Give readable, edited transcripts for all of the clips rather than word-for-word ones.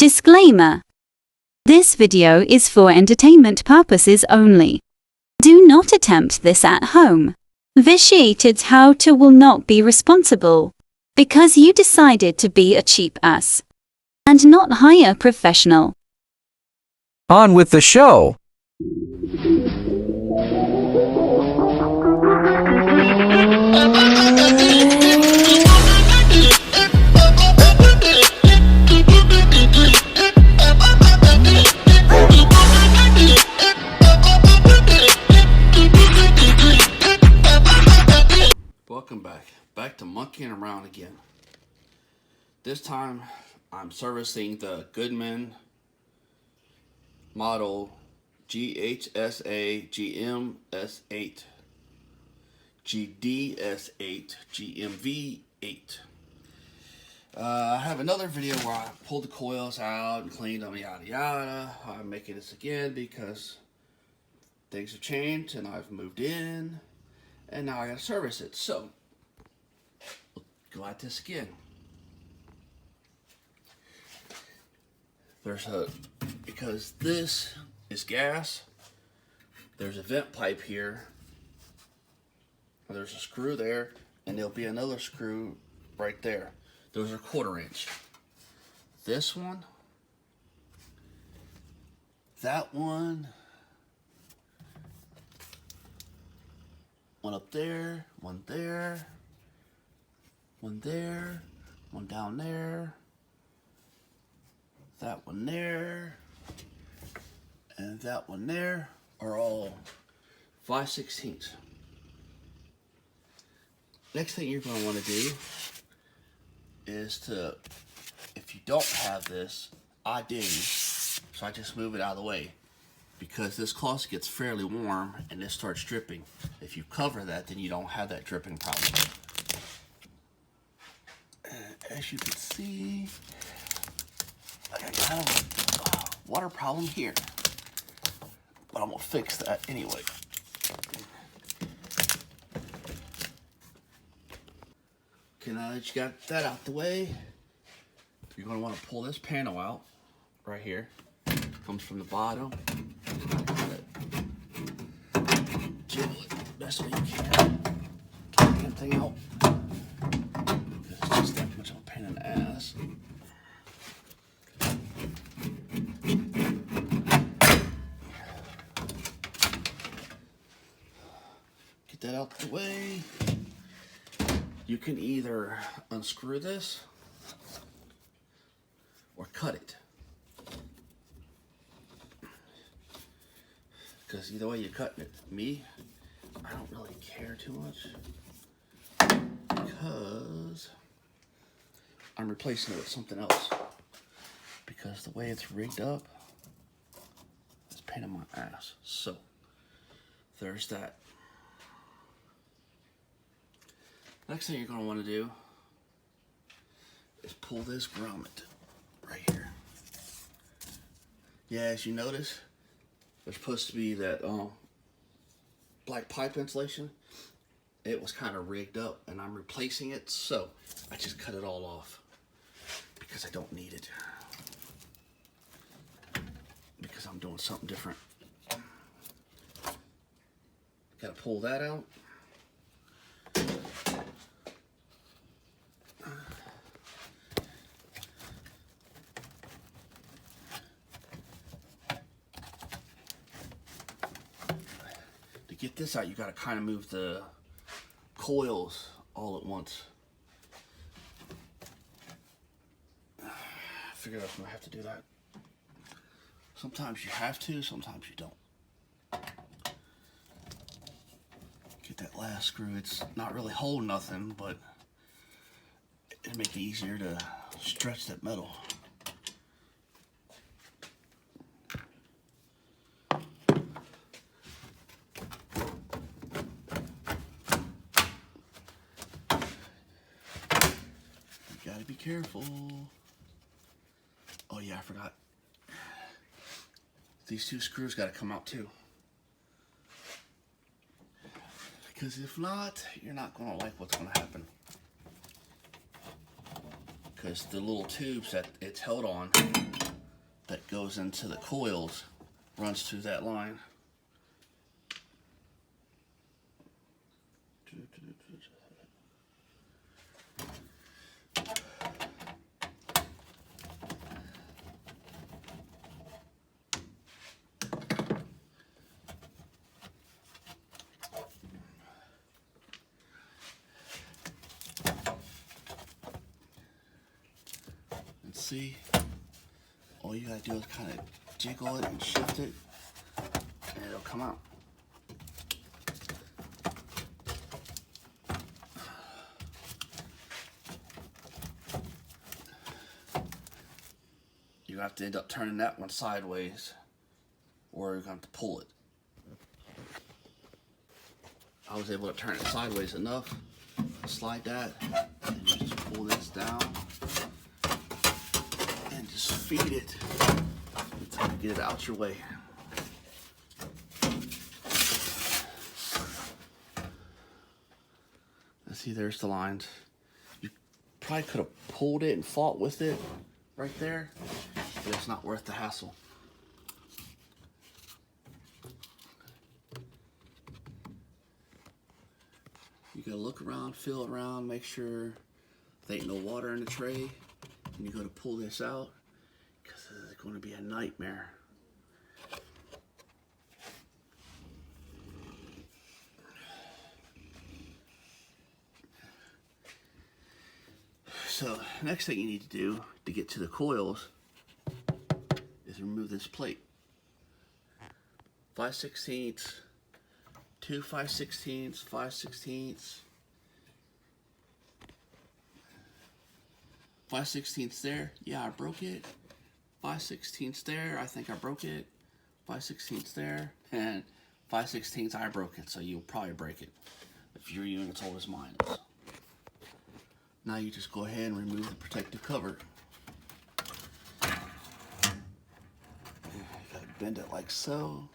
Disclaimer. This video is for entertainment purposes only. Do not attempt this at home. Vitiated how-to will not be responsible because you decided to be a cheap ass and not hire a professional. On with the show. Welcome back to monkeying around again. This time I'm servicing the Goodman model ghs8, gms8, gds8, gmv8. I have another video where I pulled the coils out and cleaned them, yada yada. I'm making this again because things have changed and I've moved in and now I gotta service it. So we'll go at this again. Because this is gas, there's a vent pipe here, there's a screw there, and there'll be another screw right there. Those are 1/4 inch. This one, that one up there, one there, one there, one down there, that one there, and that one there are all 5/16. Next thing you're going to want to do is to, if you don't have this, I do, so I just move it out of the way because this cloth gets fairly warm and this starts dripping. If you cover that, then you don't have that dripping problem. And as you can see, I got kind of a water problem here, but I'm gonna fix that anyway. Okay, now that you got that out the way, you're gonna want to pull this panel out right here. Comes from the bottom. Jiggle it the best way you can. Get the damn thing out. Because it's just that much of a pain in the ass. Get that out the way. You can either unscrew this or cut it. Because either way you're cutting it. Me, I don't really care too much because I'm replacing it with something else. Because the way it's rigged up, it's a pain in my ass. So, there's that. Next thing you're going to want to do is pull this grommet right here. Yeah, as you notice, there's supposed to be that black pipe insulation. It was kind of rigged up and I'm replacing it, so I just cut it all off because I don't need it. Because I'm doing something different. Gotta pull that out. Get this out, you gotta kind of move the coils all at once. I figured I was gonna have to do that. Sometimes you have to, sometimes you don't. Get that last screw. It's not really holding nothing, but it'll make it easier to stretch that metal. Gotta be careful. Oh yeah, I forgot. These two screws gotta come out too. Because if not, you're not gonna like what's gonna happen. Because the little tubes that it's held on that goes into the coils runs through that line. And see, all you gotta do is kind of jiggle it and shift it, and it'll come out. You have to end up turning that one sideways, or you're going to have to pull it. I was able to turn it sideways enough, slide that, and you just pull this down, and just feed it until you get it out your way. And see, there's the lines. You probably could have pulled it and fought with it right there, but it's not worth the hassle. You gotta look around, feel it around, make sure there ain't no water in the tray, and you gotta pull this out, because it's gonna be a nightmare. So, next thing you need to do to get to the coils is remove this plate. 5/16, 2 5/16, 5/16, 5/16 there. Yeah, I broke it. 5/16 there. I think I broke it. 5/16 there, and 5/16 I broke it. So you'll probably break it if your unit's old as mine is. Now you just go ahead and remove the protective cover. You gotta bend it like so.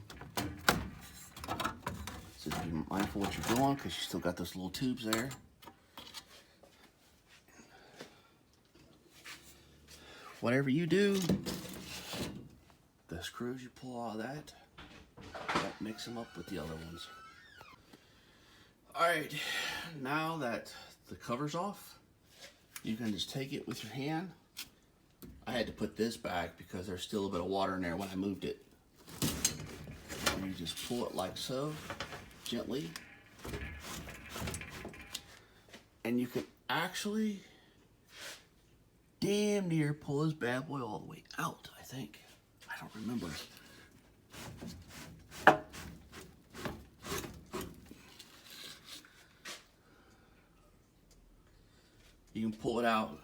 Just be mindful what you're doing, because you still got those little tubes there. Whatever you do, the screws you pull out of that, don't mix them up with the other ones. Alright, now that the cover's off, you can just take it with your hand. I had to put this back because there's still a bit of water in there when I moved it. And you just pull it like so, gently. And you can actually damn near pull this bad boy all the way out, I think. I don't remember. You can pull it out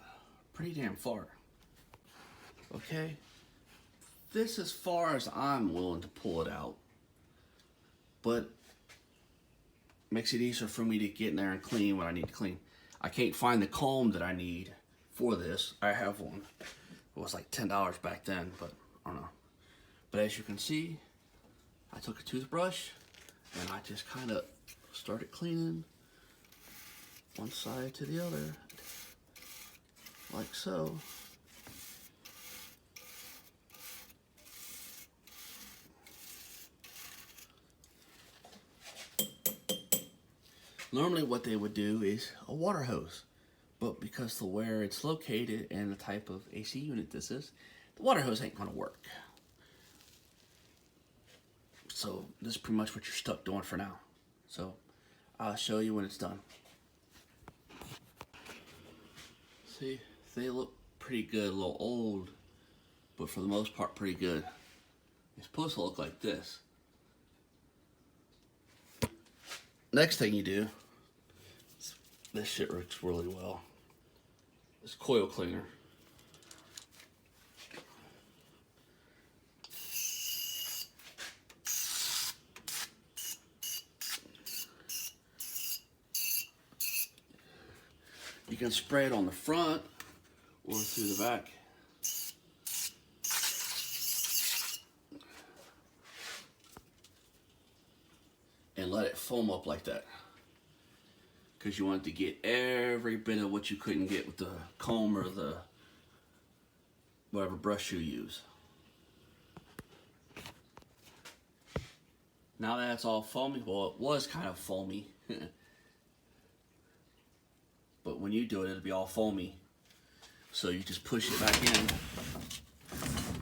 pretty damn far. Okay? This is as far as I'm willing to pull it out. But makes it easier for me to get in there and clean what I need to clean. I can't find the comb that I need for this. I have one. It was like $10 back then, but I don't know. But as you can see, I took a toothbrush and I just kind of started cleaning one side to the other, like so. Normally what they would do is a water hose, but because of where it's located and the type of AC unit this is, the water hose ain't gonna work. So this is pretty much what you're stuck doing for now. So I'll show you when it's done. See, they look pretty good, a little old, but for the most part pretty good. It's supposed to look like this. Next thing you do, this shit works really well. This coil cleaner. You can spray it on the front or through the back. And let it foam up like that. Because you want to get every bit of what you couldn't get with the comb or the whatever brush you use. Now that it's all foamy, well, it was kind of foamy. But when you do it, it'll be all foamy. So you just push it back in,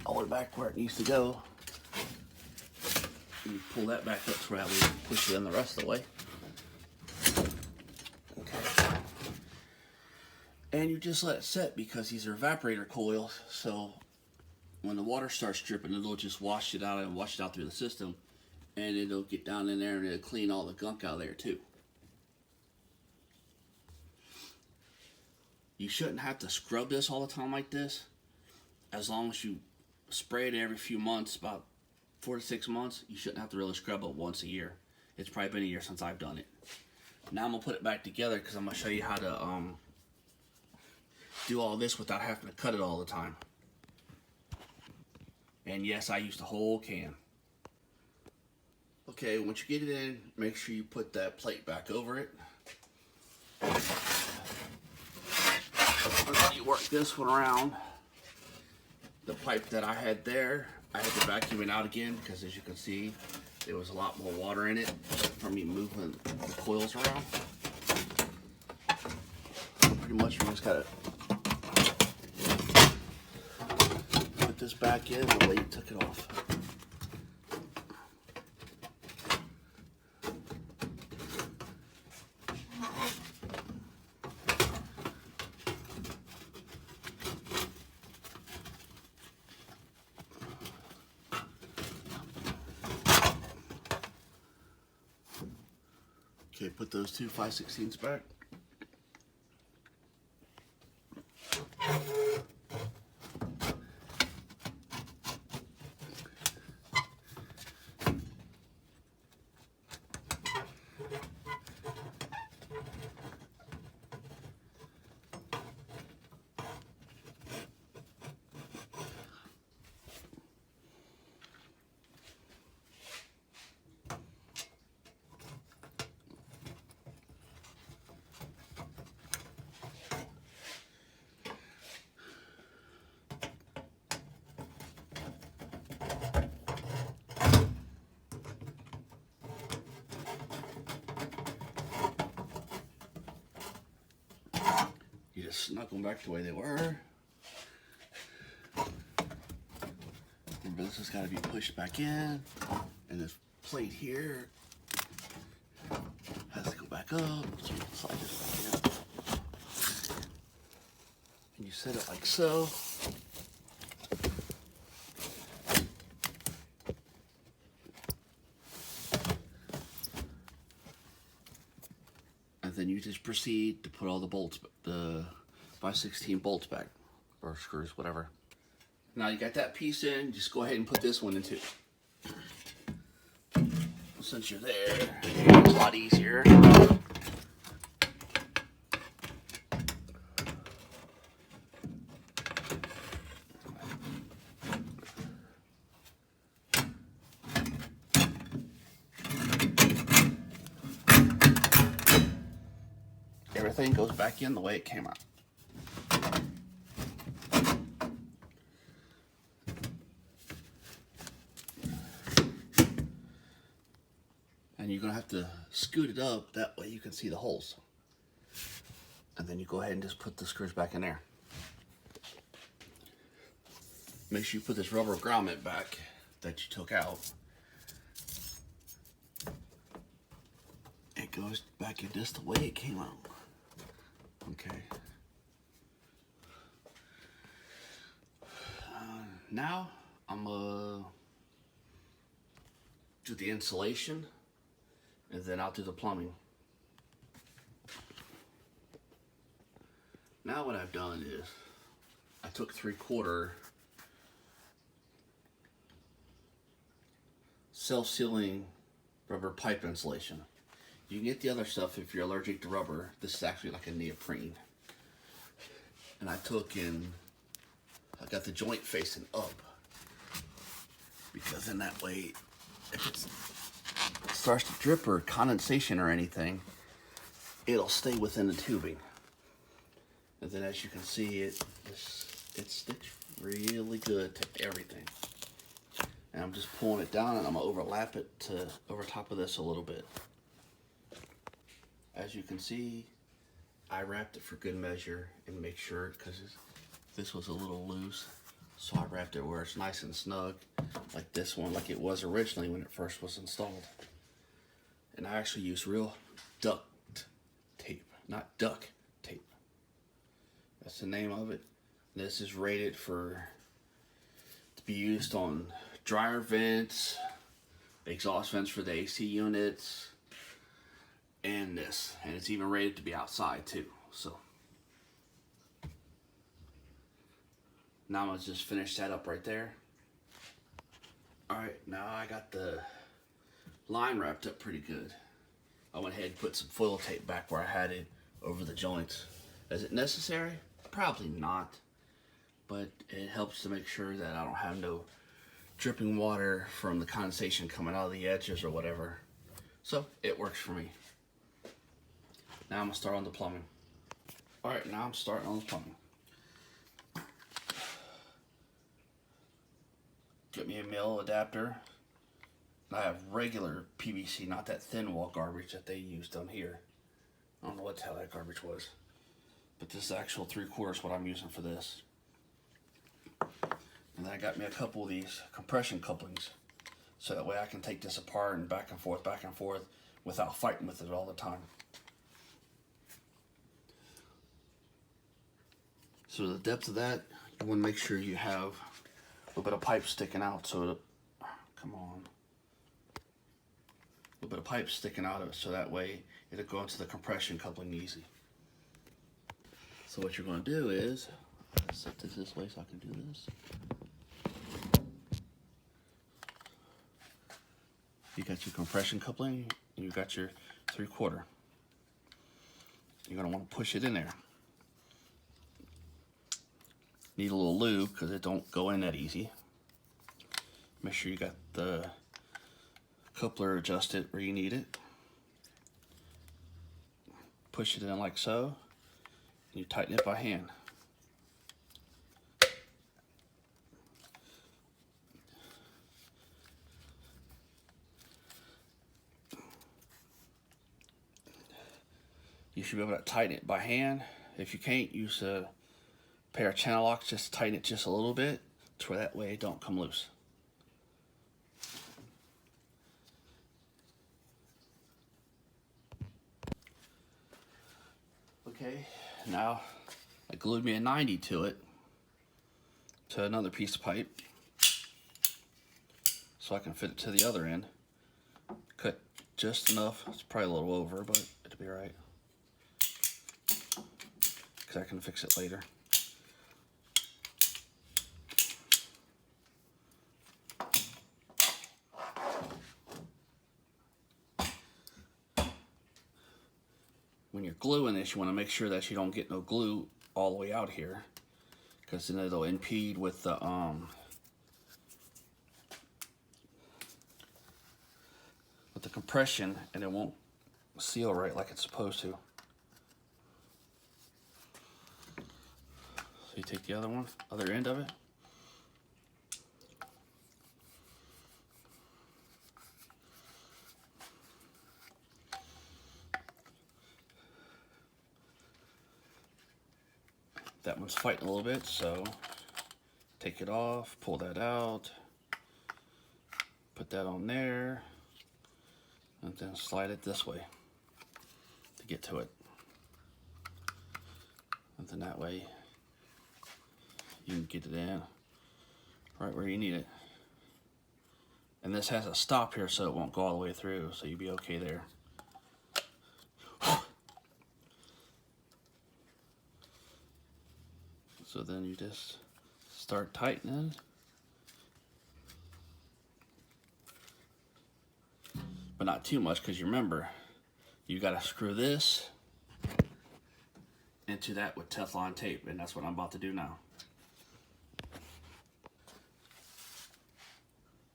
all the way back where it needs to go. And you pull that back up so that way you can push it in the rest of the way. Okay. And you just let it set because these are evaporator coils. So when the water starts dripping, it'll just wash it out and wash it out through the system. And it'll get down in there and it'll clean all the gunk out of there too. You shouldn't have to scrub this all the time like this. As long as you spray it every few months, about 4 to 6 months, you shouldn't have to really scrub it once a year. It's probably been a year since I've done it. Now I'm gonna put it back together because I'm gonna show you how to do all this without having to cut it all the time. And yes, I used the whole can. Okay, once you get it in, make sure you put that plate back over it. You work this one around. The pipe that I had there, I had to vacuum it out again because, as you can see, there was a lot more water in it from me moving the coils around. Pretty much you just gotta put this back in the way you took it off. Okay, put those two 5/16 back. You just snug them back the way they were. Remember, this has got to be pushed back in, and this plate here has to go back up. So you slide this back in, and you set it like so. And then you just proceed to put all the bolts, the 5/16 bolts back, or screws, whatever. Now you got that piece in, just go ahead and put this one in too. Since you're there, it's a lot easier. Everything goes back in the way it came out. And you're going to have to scoot it up, that way you can see the holes. And then you go ahead and just put the screws back in there. Make sure you put this rubber grommet back that you took out. It goes back in just the way it came out. Okay. Now I'm gonna do the insulation, and then I'll do the plumbing. Now what I've done is I took 3/4 self-sealing rubber pipe insulation. You can get the other stuff if you're allergic to rubber. This is actually like a neoprene. And I got the joint facing up, because in that way, if it starts to drip or condensation or anything, it'll stay within the tubing. And then, as you can see, it sticks really good to everything. And I'm just pulling it down and I'm gonna overlap it to over top of this a little bit. As you can see, I wrapped it for good measure and make sure, because this was a little loose, so I wrapped it where it's nice and snug, like this one, like it was originally when it first was installed. And I actually used real duct tape, not duck tape. That's the name of it. This is rated to be used on dryer vents, exhaust vents for the AC units, and this. And it's even rated to be outside too. So now I'm gonna just finish that up right there. Alright, now I got the line wrapped up pretty good. I went ahead and put some foil tape back where I had it over the joints. Is it necessary? Probably not. But it helps to make sure that I don't have no dripping water from the condensation coming out of the edges or whatever. So it works for me. Now I'm gonna start on the plumbing. Alright, now I'm starting on the plumbing. Get me a male adapter. I have regular PVC, not that thin wall garbage that they use down here. I don't know what the hell that garbage was. But this is actual 3/4 what I'm using for this. And then I got me a couple of these compression couplings, so that way I can take this apart and back and forth without fighting with it all the time. So the depth of that, you want to make sure you have a little bit of pipe sticking out, so that, come on. A little bit of pipe sticking out of it, so that way it'll go into the compression coupling easy. So what you're going to do is, set this way so I can do this. You got your compression coupling, and you got your 3/4. You're going to want to push it in there. Need a little lube because it don't go in that easy. Make sure you got the coupler adjusted where you need it. Push it in like so, and you tighten it by hand. You should be able to tighten it by hand. If you can't, use a pair of channel locks, just tighten it just a little bit to where that way it don't come loose. Okay, now I glued me a 90 to it, to another piece of pipe, so I can fit it to the other end. Cut just enough, it's probably a little over, but it'll be alright, because I can fix it later. When you're gluing this, you want to make sure that you don't get no glue all the way out here, because then it'll impede with the compression, and it won't seal right like it's supposed to. So you take the other end of it. That one's fighting a little bit, so take it off, pull that out, put that on there, and then slide it this way to get to it. And then that way you can get it in right where you need it. And this has a stop here so it won't go all the way through, so you'll be okay there. So then you just start tightening. But not too much, because you remember, you got to screw this into that with Teflon tape, and that's what I'm about to do now.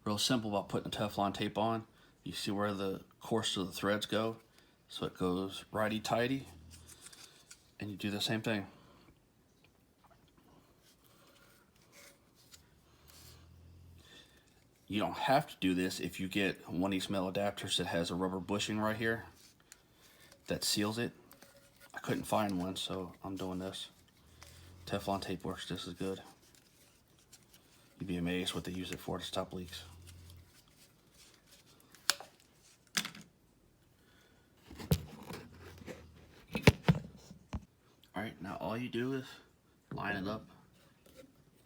Real simple about putting Teflon tape on. You see where the course of the threads go, so it goes righty-tighty, and you do the same thing. You don't have to do this if you get one of these metal adapters that has a rubber bushing right here that seals it. I couldn't find one, so I'm doing this. Teflon tape works just as good. You'd be amazed what they use it for to stop leaks. Alright, now all you do is line it up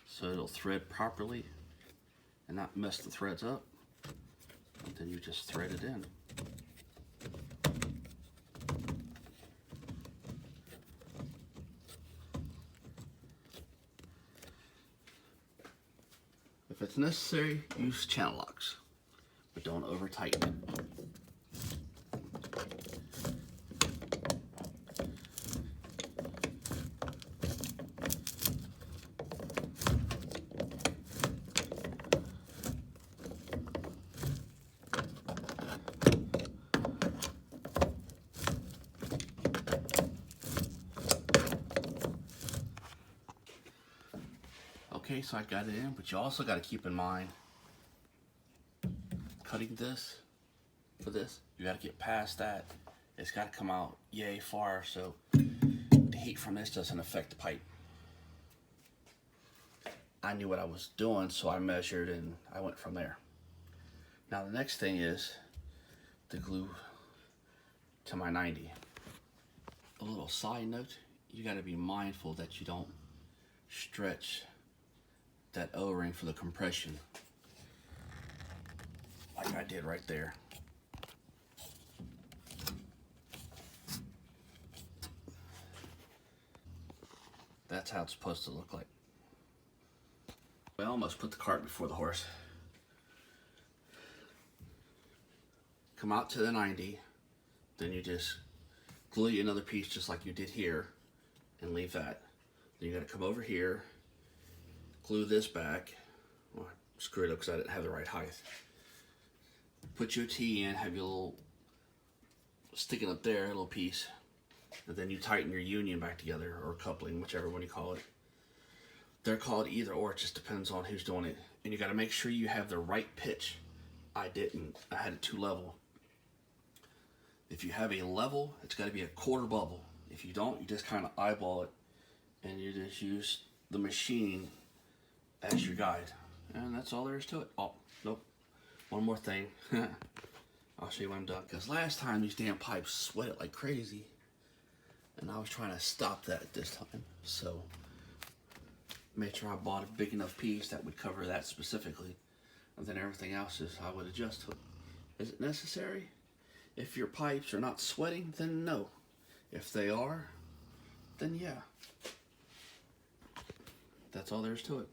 so it'll thread properly and not mess the threads up. And then you just thread it in. If it's necessary, use channel locks, but don't over tighten it. Okay, so I got it in, but you also got to keep in mind, cutting this for this, you got to get past that. It's got to come out yay far so the heat from this doesn't affect the pipe. I knew what I was doing, so I measured and I went from there. Now the next thing is the glue to my 90. A little side note, you got to be mindful that you don't stretch that O-ring for the compression like I did right there. That's how it's supposed to look like. I almost put the cart before the horse. Come out to the 90, then you just glue another piece just like you did here and leave that. Then you got to come over here, glue this back. Well, I screwed it up because I didn't have the right height. Put your T in, have your little sticking up there, a little piece, and then you tighten your union back together, or coupling, whichever one you call it. They're called either or, it just depends on who's doing it. And you got to make sure you have the right pitch. I didn't. I had it too level. If you have a level, it's got to be a quarter bubble. If you don't, you just kind of eyeball it, and you just use the machine as your guide. And that's all there is to it. Oh, nope. One more thing. I'll show you when I'm done. Because last time these damn pipes sweated like crazy. And I was trying to stop that this time. So, made sure I bought a big enough piece that would cover that specifically. And then everything else is I would adjust to it. Is it necessary? If your pipes are not sweating, then no. If they are, then yeah. That's all there is to it.